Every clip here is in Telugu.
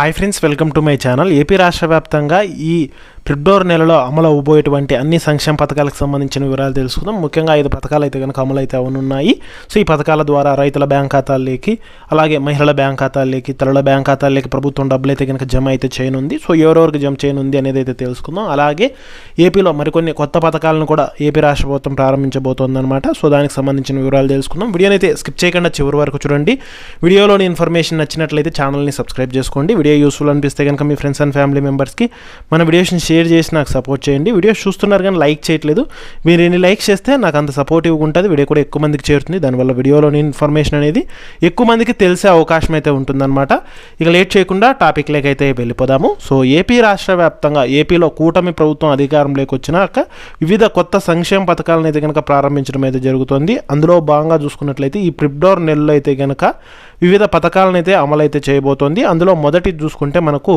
Hi friends, welcome to my channel. AP రాష్ట్ర వ్యాప్తంగా ఈ ఫిబ్రవరి నెలలో అమలు అవ్వబోయేటువంటి అన్ని సంక్షేమ పథకాలకు సంబంధించిన వివరాలు తెలుసుకుందాం. ముఖ్యంగా 5 పథకాలు అయితే కనుక అమలు అయితే అవనున్నాయి. సో ఈ పథకాల ద్వారా రైతుల బ్యాంక్ ఖాతాల్లోకి, అలాగే మహిళల బ్యాంక్ ఖాతాల్లోకి, తల్లుల బ్యాంక్ ఖాతాల్లోకి ప్రభుత్వం డబ్బులు అయితే కనుక జమ అయితే చేయనుంది. సో ఎవరెవరికి జమ చేయనుంది అనేది అయితే తెలుసుకుందాం. అలాగే ఏపీలో మరికొన్ని కొత్త పథకాలను కూడా ఏపీ రాష్ట్ర ప్రభుత్వం ప్రారంభించబోతోందన్నమాట. సో దానికి సంబంధించిన వివరాలు తెలుసుకుందాం. వీడియోని అయితే స్కిప్ చేయకుండా చివరి వరకు చూడండి. వీడియోలోని ఇన్ఫర్మేషన్ నచ్చినట్లయితే ఛానల్ని సబ్స్క్రైబ్ చేసుకోండి. వీడియో యూస్ఫుల్ అనిపిస్తే కనుక మీ ఫ్రెండ్స్ అండ్ ఫ్యామిలీ మెంబర్స్కి మన వీడియోస్ని షేర్ చేసి నాకు సపోర్ట్ చేయండి. వీడియోస్ చూస్తున్నారు కానీ లైక్ చేయట్లేదు. మీరు ఎన్ని లైక్స్ చేస్తే నాకు అంత సపోర్టివ్గా ఉంటుంది, వీడియో కూడా ఎక్కువ మందికి చేరుతుంది. దానివల్ల వీడియోలోని ఇన్ఫర్మేషన్ అనేది ఎక్కువ మందికి తెలిసే అవకాశం అయితే ఉంటుందన్నమాట. ఇక లేట్ చేయకుండా టాపిక్లోకి అయితే వెళ్ళిపోదాము. సో ఏపీ రాష్ట్ర వ్యాప్తంగా ఏపీలో కూటమి ప్రభుత్వం అధికారంలోకి వచ్చినాక వివిధ కొత్త సంక్షేమ పథకాలను అయితే కనుక ప్రారంభించడం అయితే జరుగుతుంది. అందులో భాగంగా చూసుకున్నట్లయితే ఈ ఫిబ్రవరి నెలలో అయితే కనుక వివిధ పథకాలను అయితే అమలు అయితే చేయబోతోంది. అందులో మొదటి చూసుకుంటే మనకు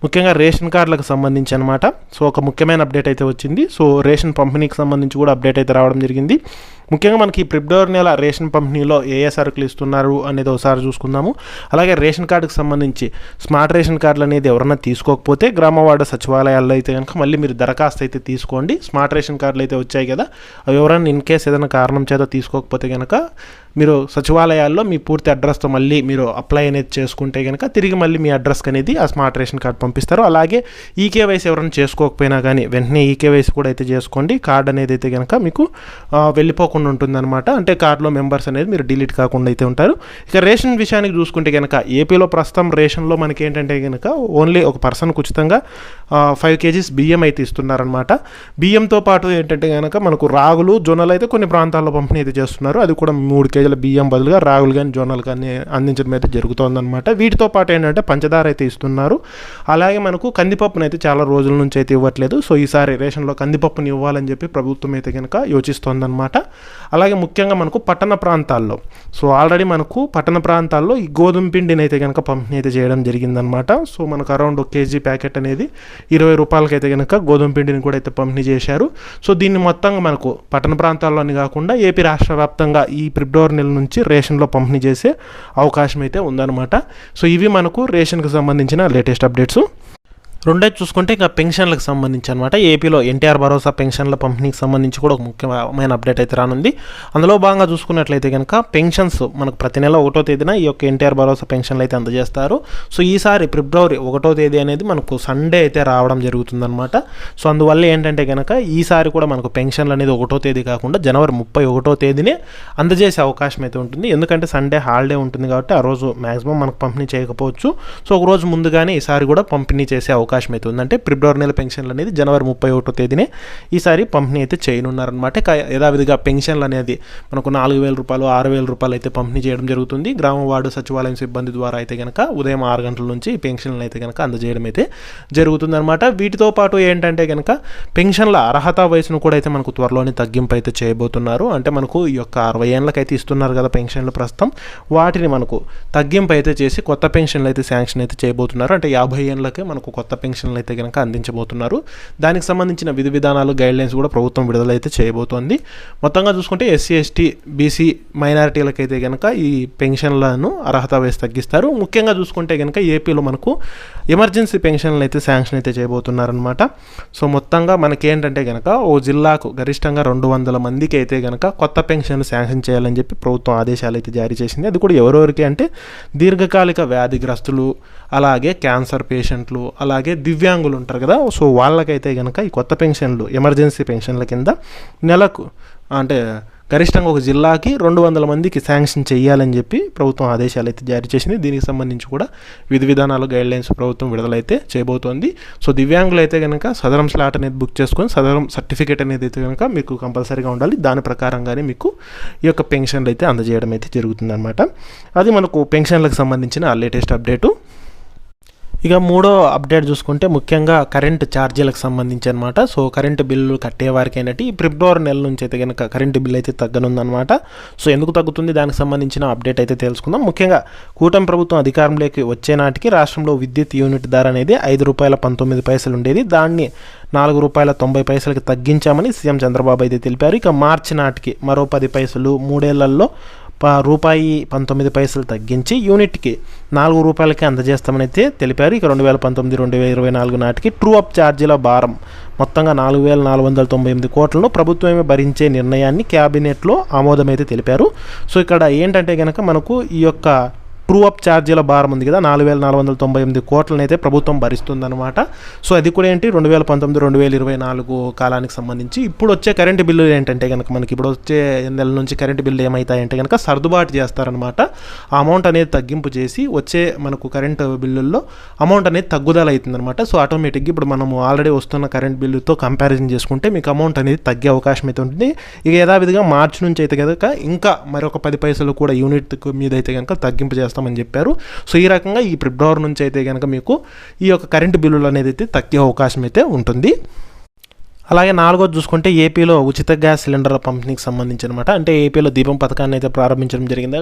ముఖ్యంగా రేషన్ కార్డులకు సంబంధించి అనమాట. సో ఒక ముఖ్యమైన అప్డేట్ అయితే వచ్చింది. సో రేషన్ పంపిణీకి సంబంధించి కూడా అప్డేట్ అయితే రావడం జరిగింది. ముఖ్యంగా మనకి ఫిబ్రవరి నెల రేషన్ పంపిణీలో ఏ సరుకులు ఇస్తున్నారు అనేది ఒకసారి చూసుకుందాము. అలాగే రేషన్ కార్డుకి సంబంధించి స్మార్ట్ రేషన్ కార్డులు అనేది ఎవరైనా తీసుకోకపోతే గ్రామ వార్డు సచివాలయాల్లో అయితే కనుక మళ్ళీ మీరు దరఖాస్తు అయితే తీసుకోండి. స్మార్ట్ రేషన్ కార్డులు అయితే వచ్చాయి కదా, అవి ఎవరైనా ఇన్ కేస్ ఏదైనా కారణం చేత తీసుకోకపోతే కనుక మీరు సచివాలయాల్లో మీ పూర్తి అడ్రస్తో మళ్ళీ మీరు అప్లై అనేది చేసుకుంటే కనుక తిరిగి మళ్ళీ మీ అడ్రస్కి అనేది ఆ స్మార్ట్ రేషన్ కార్డు పంపిస్తారు. అలాగే ఈకేవైసీ ఎవరైనా చేసుకోకపోయినా కానీ వెంటనే ఈకేవైసీ కూడా అయితే చేసుకోండి. కార్డు అనేది అయితే కనుక మీకు వెళ్ళిపోకుండా ఉంటుందన్నమాట. అంటే కార్డులో మెంబర్స్ అనేది మీరు డిలీట్ కాకుండా అయితే ఉంటారు. ఇక రేషన్ విషయానికి చూసుకుంటే కనుక ఏపీలో ప్రస్తుతం రేషన్లో మనకి ఏంటంటే కనుక ఓన్లీ ఒక పర్సన్కి ఉచితంగా 5 kgs బియ్యం అయితే ఇస్తున్నారనమాట. బియ్యంతో పాటు ఏంటంటే కనుక మనకు రాగులు, జొన్నలు అయితే కొన్ని ప్రాంతాల్లో పంపిణీ అయితే చేస్తున్నారు. అది కూడా 3 kg బియ్యం బదులుగా రాగులు కానీ జొన్నలు కానీ అందించడం అయితే జరుగుతుందన్నమాట. వీటితో పాటు ఏంటంటే పంచదార అయితే ఇస్తున్నారు. అలాగే మనకు కందిపప్పును అయితే చాలా రోజుల నుంచి అయితే ఇవ్వట్లేదు. సో ఈసారి రేషన్లో కందిపప్పుని ఇవ్వాలని చెప్పి ప్రభుత్వం అయితే కనుక యోచిస్తోందన్నమాట. అలాగే ముఖ్యంగా మనకు పట్టణ ప్రాంతాల్లో సో ఆల్రెడీ మనకు పట్టణ ప్రాంతాల్లో ఈ గోధుమ పిండిని అయితే కనుక పంపిణీ అయితే చేయడం జరిగిందనమాట. సో మనకు అరౌండ్ 1 kg ప్యాకెట్ అనేది 20 రూపాయలకి అయితే కనుక గోధుమ పిండిని కూడా అయితే పంపిణీ చేశారు. సో దీన్ని మొత్తంగా మనకు పట్టణ ప్రాంతాల్లోని కాకుండా ఏపీ రాష్ట్ర వ్యాప్తంగా ఈ ఫిబ్రవరి నెల నుంచి రేషన్లో పంపిణీ చేసే అవకాశం అయితే ఉందన్నమాట. సో ఇవి మనకు రేషన్కి సంబంధించిన లేటెస్ట్ అప్డేట్స్. రెండోది చూసుకుంటే ఇంకా పెన్షన్లకు సంబంధించి అనమాట. ఏపీలో ఎన్టీఆర్ భరోసా పెన్షన్ల పంపిణీకి సంబంధించి కూడా ఒక ముఖ్యమైన అప్డేట్ అయితే రానుంది. అందులో భాగంగా చూసుకున్నట్లయితే కనుక పెన్షన్స్ మనకు ప్రతి నెల 1వ తేదీన ఈ యొక్క ఎన్టీఆర్ భరోసా పెన్షన్లు అయితే అందజేస్తారు. సో ఈసారి ఫిబ్రవరి 1వ తేదీ అనేది మనకు సండే అయితే రావడం జరుగుతుందన్నమాట. సో అందువల్ల ఏంటంటే కనుక ఈసారి కూడా మనకు పెన్షన్లు అనేది 1వ తేదీ కాకుండా జనవరి 31వ తేదీనే అందజేసే అవకాశం అయితే ఉంటుంది. ఎందుకంటే సండే హాలిడే ఉంటుంది కాబట్టి ఆ రోజు మ్యాక్సిమం మనకు పంపిణీ చేయకపోవచ్చు. సో ఒక రోజు ముందుగానే ఈసారి కూడా పంపిణీ చేసే అవకాశం అయితే ఉందంటే ఫిబ్రవరి నెల పెన్షన్లు అనేది జనవరి 31వ తేదీనే ఈసారి పంపిణీ అయితే చేయనున్నారనమాట. యథావిధిగా పెన్షన్లు అనేది మనకు 4,000 రూపాయలు 6,000 రూపాయలు అయితే పంపిణీ చేయడం జరుగుతుంది. గ్రామ వార్డు సచివాలయం సిబ్బంది ద్వారా అయితే కనుక ఉదయం 6 గంటల నుంచి పెన్షన్లు అయితే కనుక అందజేయడం అయితే జరుగుతుందన్నమాట. వీటితో పాటు ఏంటంటే కనుక పెన్షన్ల అర్హత వయసును కూడా అయితే మనకు త్వరలోనే తగ్గింపు అయితే చేయబోతున్నారు. అంటే మనకు ఈ యొక్క 60 ఏళ్ళకైతే ఇస్తున్నారు కదా పెన్షన్లు ప్రస్తుతం, వాటిని మనకు తగ్గింపు అయితే చేసి కొత్త పెన్షన్లు అయితే శాంక్షన్ అయితే చేయబోతున్నారు. అంటే 50 ఏళ్ళకే మనకు కొత్త పెన్షన్లు అయితే కనుక అందించబోతున్నారు. దానికి సంబంధించిన విధి విధానాలు గైడ్లైన్స్ కూడా ప్రభుత్వం విడుదలైతే చేయబోతోంది. మొత్తంగా చూసుకుంటే ఎస్సీ, ఎస్టీ, బీసీ మైనారిటీలకైతే కనుక ఈ పెన్షన్లను అర్హత వయసు తగ్గిస్తారు. ముఖ్యంగా చూసుకుంటే కనుక ఏపీలో మనకు ఎమర్జెన్సీ పెన్షన్లు అయితే శాంక్షన్ అయితే చేయబోతున్నారనమాట. సో మొత్తంగా మనకి ఏంటంటే కనుక ఓ జిల్లాకు గరిష్టంగా 200 మందికి అయితే కనుక కొత్త పెన్షన్లు శాంక్షన్ చేయాలని చెప్పి ప్రభుత్వం ఆదేశాలు అయితే జారీ చేసింది. అది కూడా ఎవరెవరికి అంటే దీర్ఘకాలిక వ్యాధిగ్రస్తులు, అలాగే క్యాన్సర్ పేషెంట్లు, అలాగే దివ్యాంగులు ఉంటారు కదా. సో వాళ్ళకైతే కనుక ఈ కొత్త పెన్షన్లు ఎమర్జెన్సీ పెన్షన్ల కింద నెలకు అంటే గరిష్టంగా ఒక జిల్లాకి 200 మందికి శాంక్షన్ చేయాలని చెప్పి ప్రభుత్వం ఆదేశాలు అయితే జారీ చేసింది. దీనికి సంబంధించి కూడా విధి విధానాలు గైడ్లైన్స్ ప్రభుత్వం విడుదలైతే చేయబోతోంది. సో దివ్యాంగులు అయితే కనుక సదరం స్లాట్ అనేది బుక్ చేసుకొని సదరం సర్టిఫికేట్ అనేది అయితే కనుక మీకు కంపల్సరీగా ఉండాలి. దాని ప్రకారంగానే మీకు ఈ యొక్క పెన్షన్లు అయితే అందజేయడం అయితే జరుగుతుందన్నమాట. అది మనకు పెన్షన్లకు సంబంధించిన లేటెస్ట్ అప్డేటు. ఇక మూడో అప్డేట్ చూసుకుంటే ముఖ్యంగా కరెంటు ఛార్జీలకు సంబంధించి అనమాట. సో కరెంటు బిల్లు కట్టేవారికి ఏంటంటే ఈ ఫిబ్రవరి నెల నుంచి అయితే కనుక కరెంటు బిల్లు అయితే తగ్గనుందనమాట. సో ఎందుకు తగ్గుతుంది దానికి సంబంధించిన అప్డేట్ అయితే తెలుసుకుందాం. ముఖ్యంగా కూటమి ప్రభుత్వం అధికారంలోకి వచ్చే నాటికి రాష్ట్రంలో విద్యుత్ యూనిట్ ధర అనేది ₹5.19 ఉండేది. దాన్ని ₹4.90 తగ్గించామని సీఎం చంద్రబాబు అయితే తెలిపారు. ఇక మార్చి నాటికి మరో 10 పైసలు 3 ఏళ్లలో ₹1.19 తగ్గించి యూనిట్కి ₹4 అందజేస్తామని అయితే తెలిపారు. ఇక 2019-2024 నాటికి ట్రూ అప్ ఛార్జీల భారం మొత్తంగా 4,498 కోట్లను ప్రభుత్వమే భరించే నిర్ణయాన్ని క్యాబినెట్లో ఆమోదమైతే తెలిపారు. సో ఇక్కడ ఏంటంటే కనుక మనకు ఈ యొక్క ట్రూ అప్ ఛార్జీల భారం ఉంది కదా, 4,498 కోట్లను అయితే ప్రభుత్వం భరిస్తుందన్నమాట. సో అది కూడా ఏంటి 2019-2024 కాలానికి సంబంధించి. ఇప్పుడు వచ్చే కరెంటు బిల్లు ఏంటంటే కనుక మనకి ఇప్పుడు వచ్చే నెల నుంచి కరెంటు బిల్లు ఏమవుతాయంటే కనుక సర్దుబాటు చేస్తారనమాట. ఆ అమౌంట్ అనేది తగ్గింపు చేసి వచ్చే మనకు కరెంటు బిల్లుల్లో అమౌంట్ అనేది తగ్గుదల అవుతుందన్నమాట. సో ఆటోమేటిక్గా ఇప్పుడు మనము ఆల్రెడీ వస్తున్న కరెంట్ బిల్లుతో కంపారిజన్ చేసుకుంటే మీకు అమౌంట్ అనేది తగ్గే అవకాశం అయితే ఉంటుంది. ఇక యథావిధిగా మార్చి నుంచి అయితే కనుక ఇంకా మరొక 10 పైసలు కూడా యూనిట్ మీద అయితే కనుక తగ్గింపు చేస్తామని చెప్పారు. సో ఈ రకంగా ఈ ఫిబ్రవరి నుంచి అయితే కనుక మీకు ఈ యొక్క కరెంటు బిల్లులు అనేది అయితే తగ్గే అవకాశం అయితే ఉంటుంది. అలాగే 4వది చూసుకుంటే ఏపీలో ఉచిత గ్యాస్ సిలిండర్ల పంపిణీకి సంబంధించి అనమాట. అంటే ఏపీలో దీపం పథకాన్ని అయితే ప్రారంభించడం జరిగింది.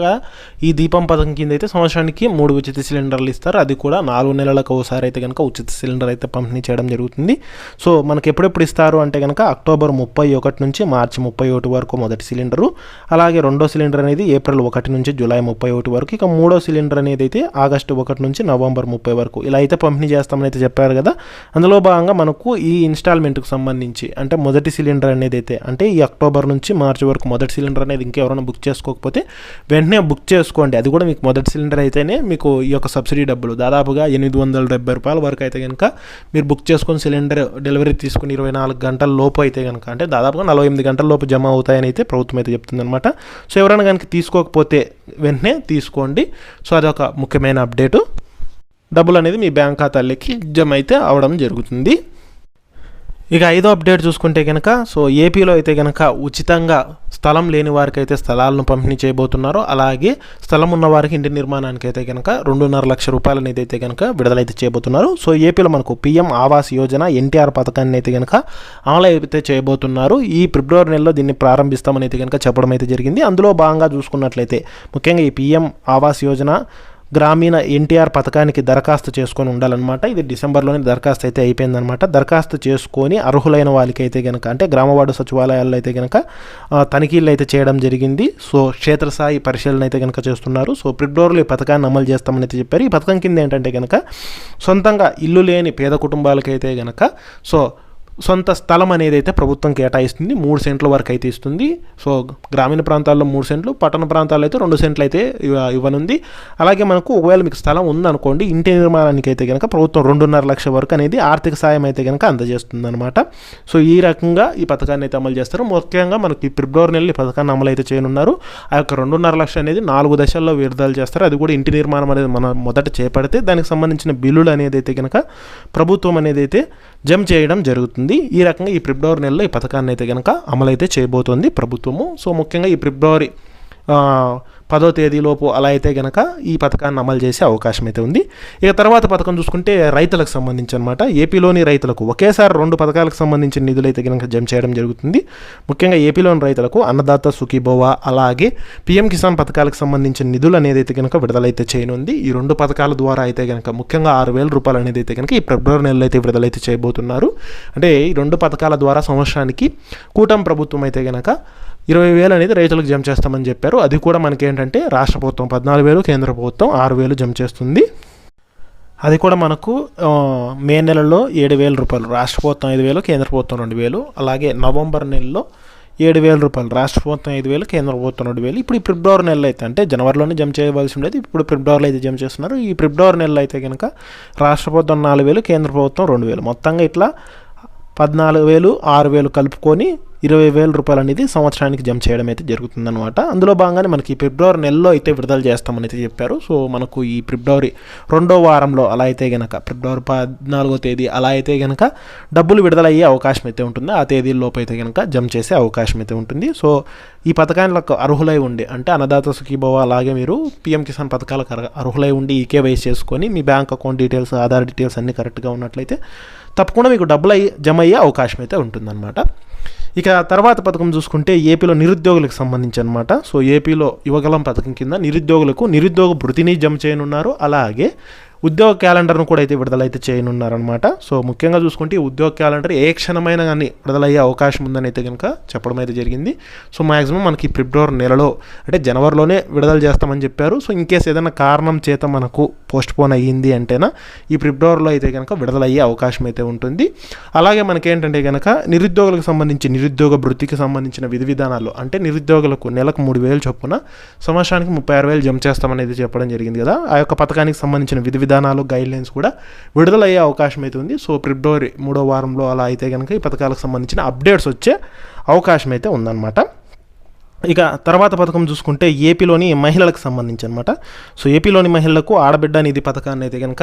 ఈ దీపం పథకం కింద అయితే సంవత్సరానికి 3 ఉచిత సిలిండర్లు ఇస్తారు. అది కూడా 4 నెలలకు ఒకసారి అయితే కనుక ఉచిత సిలిండర్ అయితే పంపిణీ చేయడం జరుగుతుంది. సో మనకి ఎప్పుడెప్పుడు ఇస్తారు అంటే కనుక అక్టోబర్ 31 నుంచి మార్చి 31 వరకు మొదటి సిలిండరు, అలాగే రెండో సిలిండర్ అనేది ఏప్రిల్ 1 నుంచి జూలై 31 వరకు, ఇక మూడో సిలిండర్ అనేది అయితే ఆగస్టు 1 నుంచి నవంబర్ 30 వరకు ఇలా అయితే పంపిణీ చేస్తామని అయితే చెప్పారు కదా. అందులో భాగంగా మనకు ఈ ఇన్స్టాల్మెంట్కి సంబంధించి అంటే మొదటి సిలిండర్ అనేది అయితే అంటే ఈ అక్టోబర్ నుంచి మార్చి వరకు మొదటి సిలిండర్ అనేది ఇంకెవరైనా బుక్ చేసుకోకపోతే వెంటనే బుక్ చేసుకోండి. అది కూడా మీకు మొదటి సిలిండర్ అయితేనే మీకు ఈ యొక్క సబ్సిడీ డబ్బులు దాదాపుగా ₹870 వరకు అయితే కనుక మీరు బుక్ చేసుకొని సిలిండర్ డెలివరీ తీసుకుని 24 గంటల లోపు అయితే కనుక అంటే దాదాపుగా 48 గంటల లోపు జమ అవుతాయని అయితే ప్రభుత్వం అయితే చెప్తుందన్నమాట. సో ఎవరైనా కనుక తీసుకోకపోతే వెంటనే తీసుకోండి. సో అదొక ముఖ్యమైన అప్డేటు. డబ్బులు అనేది మీ బ్యాంక్ ఖాతాలకి జమ అయితే అవడం జరుగుతుంది. ఇక 5వ అప్డేట్ చూసుకుంటే కనుక సో ఏపీలో అయితే కనుక ఉచితంగా స్థలం లేని వారికి అయితే స్థలాలను పంపిణీ చేయబోతున్నారు. అలాగే స్థలం ఉన్న వారికి ఇంటి నిర్మాణానికి అయితే కనుక ₹2.5 లక్షల అనేది అయితే కనుక విడుదలైతే చేయబోతున్నారు. సో ఏపీలో మనకు పీఎం ఆవాస్ యోజన ఎన్టీఆర్ పథకాన్ని అయితే కనుక అమలు అయితే చేయబోతున్నారు. ఈ ఫిబ్రవరి నెలలో దీన్ని ప్రారంభిస్తామని అయితే కనుక చెప్పడం అయితే జరిగింది. అందులో భాగంగా చూసుకున్నట్లయితే ముఖ్యంగా ఈ పీఎం ఆవాస్ యోజన గ్రామీణ ఎన్టీఆర్ పథకానికి దరఖాస్తు చేసుకొని ఉండాలన్నమాట. ఇది డిసెంబర్లోనే దరఖాస్తు అయితే అయిపోయిందనమాట. దరఖాస్తు చేసుకొని అర్హులైన వాళ్ళకి అయితే కనుక అంటే గ్రామవార్డు సచివాలయాల్లో అయితే కనుక తనిఖీలు అయితే చేయడం జరిగింది. సో క్షేత్రస్థాయి పరిశీలన అయితే కనుక చేస్తున్నారు. సో ఫిబ్రవరిలో ఈ పథకాన్ని అమలు చేస్తామని అయితే చెప్పారు. ఈ పథకం కింద ఏంటంటే కనుక సొంతంగా ఇల్లు లేని పేద కుటుంబాలకైతే కనుక సో సొంత స్థలం అనేది అయితే ప్రభుత్వం కేటాయిస్తుంది. 3 సెంట్ల వరకు అయితే ఇస్తుంది. సో గ్రామీణ ప్రాంతాల్లో 3 సెంట్లు, పట్టణ ప్రాంతాల్లో అయితే 2 సెంట్లు అయితే ఇవ్వనుంది. అలాగే మనకు ఒకవేళ మీకు స్థలం ఉందనుకోండి ఇంటి నిర్మాణానికి అయితే కనుక ప్రభుత్వం ₹2.5 లక్షల వరకు అనేది ఆర్థిక సాయం అయితే కనుక అందజేస్తుంది అనమాట. సో ఈ రకంగా ఈ పథకాన్ని అయితే అమలు చేస్తారు. ముఖ్యంగా మనకి ఫిబ్రవరి నెలలో ఈ పథకాన్ని అమలు అయితే చేయనున్నారు. ఆ యొక్క ₹2.5 లక్షలు అనేది 4 దశల్లో విడుదల చేస్తారు. అది కూడా ఇంటి నిర్మాణం అనేది మనం మొదట చేపడితే దానికి సంబంధించిన బిల్లులు అనేది అయితే కనుక ప్రభుత్వం అనేది అయితే జమ చేయడం జరుగుతుంది. ఈ రకంగా ఈ ఫిబ్రవరి నెలలో ఈ పథకాన్ని అయితే కనుక అమలైతే చేయబోతోంది ప్రభుత్వము. సో ముఖ్యంగా ఈ ఫిబ్రవరి 10వ తేదీలోపు అలా అయితే కనుక ఈ పథకాన్ని అమలు చేసే అవకాశం అయితే ఉంది. ఇక తర్వాత పథకం చూసుకుంటే రైతులకు సంబంధించి అనమాట. ఏపీలోని రైతులకు ఒకేసారి 2 పథకాలకు సంబంధించిన నిధులు అయితే కనుక జమ చేయడం జరుగుతుంది. ముఖ్యంగా ఏపీలోని రైతులకు అన్నదాత సుఖీభవ అలాగే పీఎం కిసాన్ పథకాలకు సంబంధించిన నిధులు అనేది అయితే కనుక విడుదలైతే చేయనుంది. ఈ 2 పథకాల ద్వారా అయితే కనుక ముఖ్యంగా ₹6,000 అనేది అయితే కనుక ఈ ఫిబ్రవరి నెలలో అయితే విడుదలైతే చేయబోతున్నారు. అంటే ఈ 2 పథకాల ద్వారా సంవత్సరానికి కూటమి ప్రభుత్వం అయితే కనుక 20,000 అనేది రైతులకు జమ చేస్తామని చెప్పారు. అది కూడా మనకి ఏంటంటే రాష్ట్ర ప్రభుత్వం 14,000, కేంద్ర ప్రభుత్వం 6,000 జమ చేస్తుంది. అది కూడా మనకు మే నెలలో ₹7,000, రాష్ట్ర ప్రభుత్వం 5,000, కేంద్ర ప్రభుత్వం 2,000. అలాగే నవంబర్ నెలలో ₹7,000, రాష్ట్ర ప్రభుత్వం 5,000, కేంద్ర ప్రభుత్వం 2,000. ఇప్పుడు ఈ ఫిబ్రవరి నెలలో అయితే అంటే జనవరిలోనే జమ చేయవలసి ఉండేది, ఇప్పుడు ఫిబ్రవరిలో అయితే జమ చేస్తున్నారు. ఈ ఫిబ్రవరి నెలలో అయితే కనుక రాష్ట్ర ప్రభుత్వం 4,000, కేంద్ర ప్రభుత్వం 2,000, మొత్తంగా ఇట్లా 14,000, 6,000 కలుపుకొని ₹20,000 అనేది సంవత్సరానికి జమ చేయడం అయితే జరుగుతుందన్నమాట. అందులో భాగంగానే మనకి ఫిబ్రవరి నెలలో అయితే విడుదల చేస్తామని అయితే చెప్పారు. సో మనకు ఈ ఫిబ్రవరి 2వ వారంలో అలా అయితే కనుక ఫిబ్రవరి 14వ తేదీ అలా అయితే కనుక డబ్బులు విడుదలయ్యే అవకాశం అయితే ఉంటుంది. ఆ తేదీలోపు అయితే కనుక జమ చేసే అవకాశం అయితే ఉంటుంది. సో ఈ పథకాలకు అర్హులై ఉండి అంటే అన్నదాత సుఖీభవ అలాగే మీరు పీఎం కిసాన్ పథకాలకు అర్హులై ఉండి ఈకేవైసీ చేసుకొని మీ bank account details Aadhaar details అన్నీ కరెక్ట్గా ఉన్నట్లయితే తప్పకుండా మీకు డబ్బులు జమ అయ్యే అవకాశం అయితే ఉంటుందన్నమాట. ఇక తర్వాత పథకం చూసుకుంటే ఏపీలో నిరుద్యోగులకు సంబంధించి అనమాట. సో ఏపీలో యువగలం పథకం కింద నిరుద్యోగులకు నిరుద్యోగ భృతిని జమ చేయనున్నారు. అలాగే ఉద్యోగ క్యాలెండర్ను కూడా అయితే విడుదలైతే చేయనున్నారనమాట. సో ముఖ్యంగా చూసుకుంటే ఈ ఉద్యోగ క్యాలెండర్ ఏ క్షణమైనా కానీ విడుదలయ్యే అవకాశం ఉందని అయితే కనుక చెప్పడం అయితే జరిగింది. సో మ్యాక్సిమం మనకి ఫిబ్రవరి నెలలో అంటే జనవరిలోనే విడుదల చేస్తామని చెప్పారు. సో ఇన్ కేసు ఏదైనా కారణం చేత మనకు పోస్ట్ పోన్ అయ్యింది అంటేనా ఈ ఫిబ్రవరిలో అయితే కనుక విడుదలయ్యే అవకాశం అయితే ఉంటుంది. అలాగే మనకేంటంటే కనుక నిరుద్యోగులకు సంబంధించి నిరుద్యోగ భృతికి సంబంధించిన విధి విధానాలు అంటే నిరుద్యోగులకు నెలకు 3,000 చొప్పున సంవత్సరానికి 36,000 జమ చేస్తామనేది చెప్పడం జరిగింది కదా. ఆ యొక్క పథకానికి సంబంధించిన విధి విధానాలు గైడ్లైన్స్ కూడా విడుదలయ్యే అవకాశం అయితే ఉంది. సో ఫిబ్రవరి 3వ వారంలో అలా అయితే కనుక ఈ పథకాలకు సంబంధించిన అప్డేట్స్ వచ్చే అవకాశం అయితే ఉందన్నమాట. ఇక తర్వాత పథకం చూసుకుంటే ఏపీలోని మహిళలకు సంబంధించి అనమాట. సో ఏపీలోని మహిళలకు ఆడబిడ్డ నిధి పథకాన్ని అయితే కనుక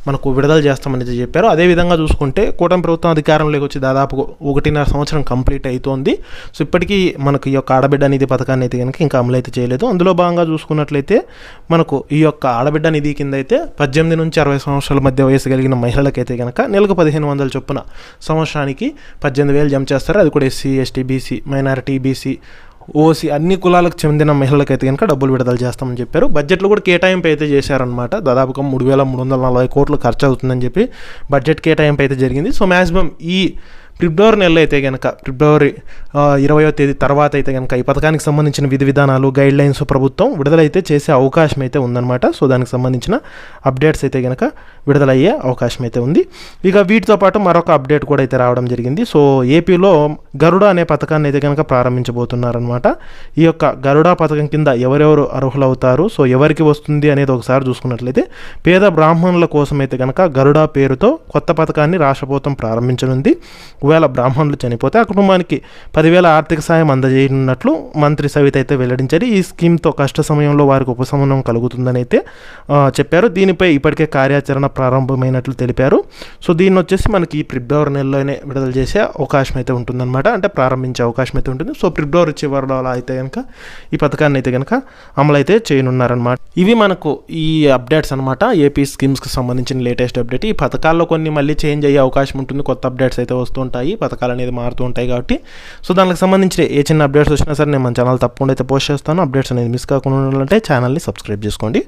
మనకు విడుదల చేస్తామని చెప్పారు. అదేవిధంగా చూసుకుంటే కూటమి ప్రభుత్వం అధికారంలోకి వచ్చి దాదాపు 1.5 సంవత్సరం కంప్లీట్ అవుతోంది. సో ఇప్పటికీ మనకు ఈ యొక్క ఆడబిడ్డ నిధి పథకాన్ని అయితే కనుక ఇంకా అమలు అయితే చేయలేదు. అందులో భాగంగా చూసుకున్నట్లయితే మనకు ఈ యొక్క ఆడబిడ్డ నిధి కింద అయితే 18 నుంచి 60 సంవత్సరాల మధ్య వయసు కలిగిన మహిళలకైతే కనుక నెలకు 1,500 చొప్పున సంవత్సరానికి 18,000 జమ చేస్తారు. అది కూడా SC, ST, BC, minority, BC, OC అన్ని కులాలకు చెందిన మహిళలకైతే కనుక డబ్బులు విడుదల చేస్తామని చెప్పారు. బడ్జెట్లో కూడా కేటాయింపు అయితే చేశారనమాట. దాదాపుగా 3,340 కోట్లు ఖర్చు అవుతుందని చెప్పి బడ్జెట్ కేటాయింపు అయితే జరిగింది. సో మ్యాక్సిమం ఈ ఫిబ్రవరి నెలలో అయితే కనుక ఫిబ్రవరి 20వ తేదీ తర్వాత అయితే కనుక ఈ పథకానికి సంబంధించిన విధి విధానాలు గైడ్లైన్స్ ప్రభుత్వం విడుదలైతే చేసే అవకాశం అయితే ఉందన్నమాట. సో దానికి సంబంధించిన అప్డేట్స్ అయితే కనుక విడుదలయ్యే అవకాశం అయితే ఉంది. ఇక వీటితో పాటు మరొక అప్డేట్ కూడా అయితే రావడం జరిగింది. సో ఏపీలో గరుడ అనే పథకాన్ని అయితే కనుక ప్రారంభించబోతున్నారనమాట. ఈ యొక్క గరుడ పథకం కింద ఎవరెవరు అర్హులవుతారు, సో ఎవరికి వస్తుంది అనేది ఒకసారి చూసుకున్నట్లయితే పేద బ్రాహ్మణుల కోసం అయితే కనుక గరుడ పేరుతో కొత్త పథకాన్ని రాష్ట్ర ప్రభుత్వం ప్రారంభించనుంది. ఒకవేళ బ్రాహ్మణులు చనిపోతే ఆ కుటుంబానికి 10,000 ఆర్థిక సాయం అందజేయనున్నట్లు మంత్రి సవిత అయితే వెల్లడించారు. ఈ స్కీమ్తో కష్ట సమయంలో వారికి ఉపశమనం కలుగుతుందని అయితే చెప్పారు. దీనిపై ఇప్పటికే కార్యాచరణ ప్రారంభమైనట్లు తెలిపారు. సో దీన్ని వచ్చేసి మనకి ఈ ఫిబ్రవరి నెలలోనే విడుదల చేసే అవకాశం అయితే ఉంటుందన్నమాట. అంటే ప్రారంభించే అవకాశం అయితే ఉంటుంది. సో ఫిబ్రవరి చివరిలో అలా అయితే కనుక ఈ పథకాన్ని అయితే కనుక అమలు అయితే చేయనున్నారనమాట. ఇవి మనకు ఈ అప్డేట్స్ అనమాట. ఏపీ స్కీమ్స్కి సంబంధించిన లేటెస్ట్ అప్డేట్. ఈ పథకాల్లో కొన్ని మళ్ళీ చేంజ్ అయ్యే అవకాశం ఉంటుంది. కొత్త అప్డేట్స్ అయితే వస్తుంటాయి, పథకాలు అనేది మారుతూ ఉంటాయి కాబట్టి. సో దానికి సంబంధించిన ఏ చిన్న అప్డేట్స్ వచ్చినా సరే నేను మన ఛానల్ తప్పకుండా అయితే పోస్ట్ చేస్తాను. అప్డేట్స్ అనేది మిస్ కాకుండా ఉండాలంటే ఛానల్ని సబ్స్క్రైబ్ చేసుకోండి.